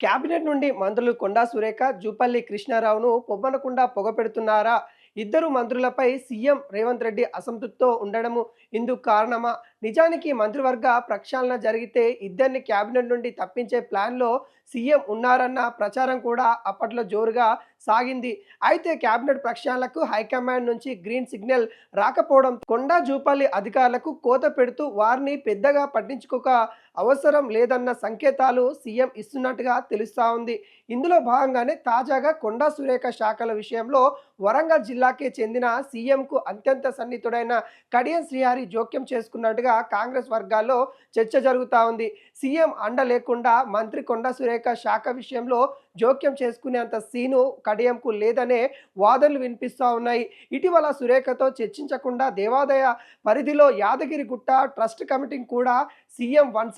Cabinet నుండి మంత్రులు కొండా సురేఖ, జూపల్లి కృష్ణారావును పొమ్మనకుండా పొగపెడుతున్నారా? ఇద్దరు మంత్రులపై సీఎం రేవంత్ రెడ్డి అసంతృప్తితో ఉండడము ఇందుకు కారణమా? నిజానికి మంత్రివర్గ ప్రక్షాళన జరిగితే ఇద్దరిని కేబినెట్ నుండి తప్పించే ప్లాన్‌లో సీఎం ఉన్నారన్న ప్రచారం కూడా అప్పట్లో జోరుగా సాగింది. అయితే కేబినెట్ ప్రక్షాళనకు హైకమాండ్ నుంచి గ్రీన్ సిగ్నల్ రాకపోవడం కొండా, జూపల్లి అధికారులకు కోత పెడుతూ వారిని పెద్దగా పట్టించుకోక అవసరం లేదన్న సంకేతాలు సీఎం ఇస్తున్నట్టుగా తెలుస్తా ఉంది. ఇందులో భాగంగానే తాజాగా కొండా సురేఖ శాఖల విషయంలో వరంగల్ జిల్లాకే చెందిన సీఎంకు అత్యంత సన్నిహితుడైన కడియం శ్రీహరి జోక్యం చేసుకున్నట్టుగా కాంగ్రెస్ వర్గాల్లో చర్చ జరుగుతూ ఉంది. సీఎం అండ లేకుండా మంత్రి కొండా సురేఖ శాఖ విషయంలో జోక్యం చేసుకునేంత సీను కడియంకు లేదనే వాదనలు వినిపిస్తూ ఉన్నాయి. ఇటీవల సురేఖతో చర్చించకుండా దేవాదాయ పరిధిలో యాదగిరిగుట్ట ట్రస్ట్ కమిటీని కూడా సీఎం వన్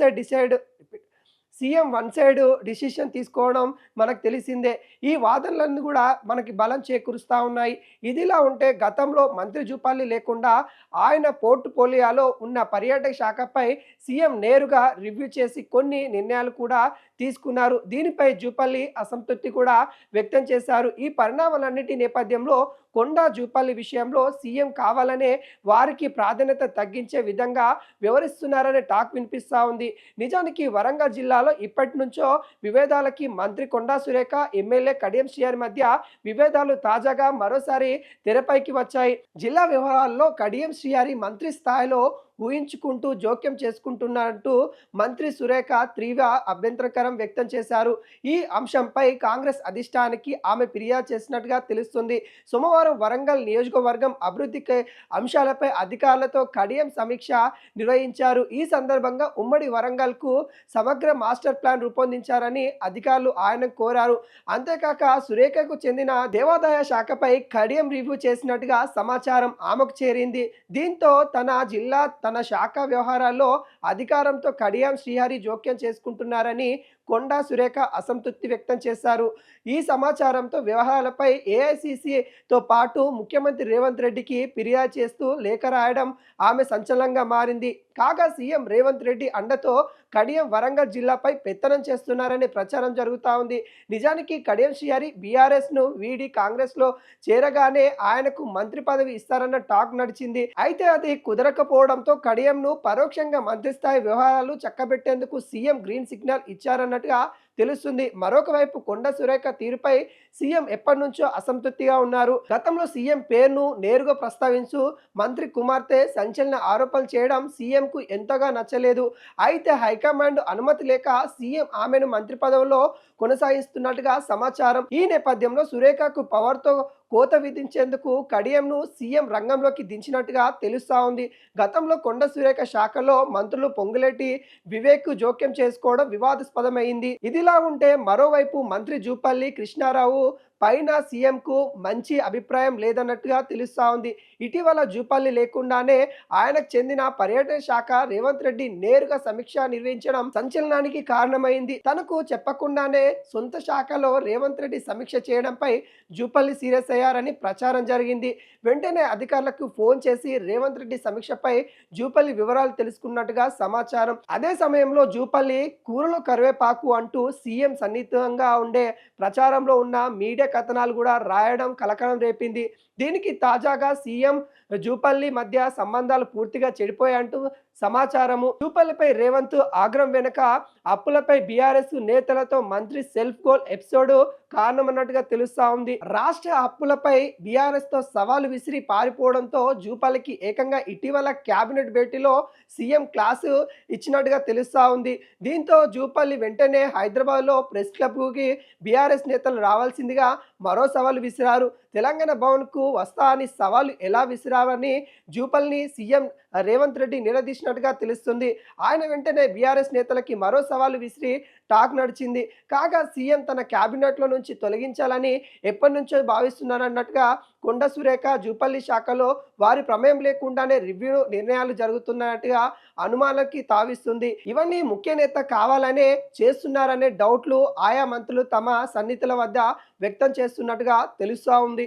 సైడ్ డిసిషన్ తీసుకోవడం మనకు తెలిసిందే. ఈ వాదనలన్నీ కూడా మనకి బలం చేకూరుస్తూ ఉన్నాయి. ఇదిలా ఉంటే గతంలో మంత్రి జూపల్లి లేకుండా ఆయన పోర్ట్‌ఫోలియోలో ఉన్న పర్యాటక శాఖపై సీఎం నేరుగా రివ్యూ చేసి కొన్ని నిర్ణయాలు కూడా తీసుకున్నారు. దీనిపై జూపల్లి అసంతృప్తి కూడా వ్యక్తం చేశారు. ఈ పరిణామాలన్నిటి నేపథ్యంలో కొండా జూపల్లి విషయంలో సీఎం కావాలనే వారికి ప్రాధాన్యత తగ్గించే విధంగా వ్యవహరిస్తున్నారనే టాక్ వినిపిస్తూ ఉంది. నిజానికి వరంగల్ జిల్లాలో ఇప్పటినుంచో విభేదాలకి మంత్రి కొండా సురేఖ, ఎమ్మెల్యే కడియం శ్రీహరి మధ్య విభేదాలు తాజాగా మరోసారి తెరపైకి వచ్చాయి. జిల్లా వ్యవహారాల్లో కడియం శ్రీహరి మంత్రి స్థాయిలో ఊహించుకుంటూ జోక్యం చేసుకుంటున్నట్టు మంత్రి సురేఖ తీవ్ర అభ్యంతరకరం వ్యక్తం చేశారు. ఈ అంశంపై కాంగ్రెస్ అధిష్టానానికి ఆమె ఫిర్యాదు చేసినట్టుగా తెలుస్తుంది. సోమవారం వరంగల్ నియోజకవర్గం అభివృద్ధి అంశాలపై అధికారులతో కడియం సమీక్ష నిర్వహించారు. ఈ సందర్భంగా ఉమ్మడి వరంగల్కు సమగ్ర మాస్టర్ ప్లాన్ రూపొందించారని అధికారులు ఆయన కోరారు. అంతేకాక సురేఖకు చెందిన దేవాదాయ శాఖపై కడియం రివ్యూ చేసినట్టుగా సమాచారం ఆమెకు చేరింది. దీంతో తన శాఖ వ్యవహారాల్లో అధికారంతో కడియం శ్రీహరి జోక్యం చేసుకుంటున్నారని కొండా సురేఖ అసంతృప్తి వ్యక్తం చేశారు. ఈ సమాచారంతో వ్యవహారాలపై ఏఐసీసీతో పాటు ముఖ్యమంత్రి రేవంత్ రెడ్డికి ఫిర్యాదు చేస్తూ లేఖ రాయడం ఆమె సంచలనంగా మారింది. కాగా సీఎం రేవంత్ రెడ్డి అండతో కడియం వరంగల్ జిల్లాపై పెత్తనం చేస్తున్నారనే ప్రచారం జరుగుతూ ఉంది. నిజానికి కడియం శ్రీహరి బీఆర్ఎస్ను వీడి కాంగ్రెస్లో చేరగానే ఆయనకు మంత్రి పదవి ఇస్తారన్న టాక్ నడిచింది. అయితే అది కుదరకపోవడంతో కడియంను పరోక్షంగా మంత్రి స్థాయి వ్యవహారాలు చక్కబెట్టేందుకు సీఎం గ్రీన్ సిగ్నల్ ఇచ్చారన్నట్టుగా తెలుస్తుంది. మరొక వైపు కొండా సురేఖ తీరుపై సీఎం ఎప్పటినుంచో అసంతృప్తిగా ఉన్నారు. గతంలో సీఎం పేరును నేరుగా ప్రస్తావించు మంత్రి కుమార్తె సంచలన ఆరోపణలు చేయడం సీఎంకు ఎంతగా నచ్చలేదు. అయితే హైకమాండ్ అనుమతి లేక సీఎం ఆమెను మంత్రి పదవిలో కొనసాగిస్తున్నట్టుగా సమాచారం. ఈ నేపథ్యంలో సురేఖకు పవర్తో కోత విధించేందుకు కడియంను సీఎం రంగంలోకి దించినట్టుగా తెలుస్తా ఉంది. గతంలో కొండా సురేఖ శాఖలో మంత్రులు పొంగులేటి వివేక్ జోక్యం చేసుకోవడం వివాదాస్పదమైంది. ఇదిలా ఉంటే మరోవైపు మంత్రి జూపల్లి కృష్ణారావు పైన సీఎంకు మంచి అభిప్రాయం లేదన్నట్టుగా తెలుస్తా ఉంది. ఇటీవల జూపల్లి లేకుండానే ఆయనకు చెందిన పర్యాటక శాఖ రేవంత్ రెడ్డి నేరుగా సమీక్ష నిర్వహించడం సంచలనానికి కారణమైంది. తనకు చెప్పకుండానే సొంత శాఖలో రేవంత్ రెడ్డి సమీక్ష చేయడంపై జూపల్లి సీరియస్ అయ్యారని ప్రచారం జరిగింది. వెంటనే అధికారులకు ఫోన్ చేసి రేవంత్ రెడ్డి సమీక్షపై జూపల్లి వివరాలు తెలుసుకున్నట్టుగా సమాచారం. అదే సమయంలో జూపల్లి కూరలో కరివేపాకు అంటూ సీఎం సన్నిహితంగా ఉండే ప్రచారంలో ఉన్న మీడియా కథనాలు కూడా రాయడం కలకలం రేపింది. దీనికి తాజాగా సీఎం జూపల్లి మధ్య సంబంధాలు పూర్తిగా చెడిపోయాయంటూ సమాచారము. జూపల్లిపై రేవంత్ ఆగ్రహం వెనుక అప్పులపై బీఆర్ఎస్ నేతలతో మంత్రి సెల్ఫ్ గోల్ ఎపిసోడ్ కారణమన్నట్టుగా తెలుస్తా ఉంది. రాష్ట్ర అప్పులపై బీఆర్ఎస్ తో సవాలు విసిరి పారిపోవడంతో జూపల్లికి ఏకంగా ఇటీవల కేబినెట్ భేటీలో సీఎం క్లాసు ఇచ్చినట్టుగా తెలుస్తా ఉంది. దీంతో జూపల్లి వెంటనే హైదరాబాద్లో ప్రెస్ క్లబ్కి బీఆర్ఎస్ నేతలు రావాల్సిందిగా మరో సవాలు విసిరారు. తెలంగాణ భవన్కు వస్తా అని సవాలు ఎలా విసిరావని జూపల్లిని సీఎం రేవంత్ రెడ్డి నిలదీసినట్టుగా తెలుస్తుంది. ఆయన వెంటనే బీఆర్ఎస్ నేతలకి మరో సవాలు విసిరి టాక్ నడిచింది. కాగా సీఎం తన క్యాబినెట్లో నుంచి తొలగించాలని ఎప్పటి నుంచో భావిస్తున్నారన్నట్టుగా కొండా సురేఖ జూపల్లి శాఖలో వారి ప్రమేయం లేకుండానే రివ్యూ నిర్ణయాలు జరుగుతున్నట్టుగా అనుమానాలకి తావిస్తుంది. ఇవన్నీ ముఖ్య నేత కావాలనే చేస్తున్నారనే డౌట్లు ఆయా మంత్రులు తమ సన్నిహితుల వద్ద వ్యక్తం చేస్తున్నట్టుగా తెలుస్తూ ఉంది.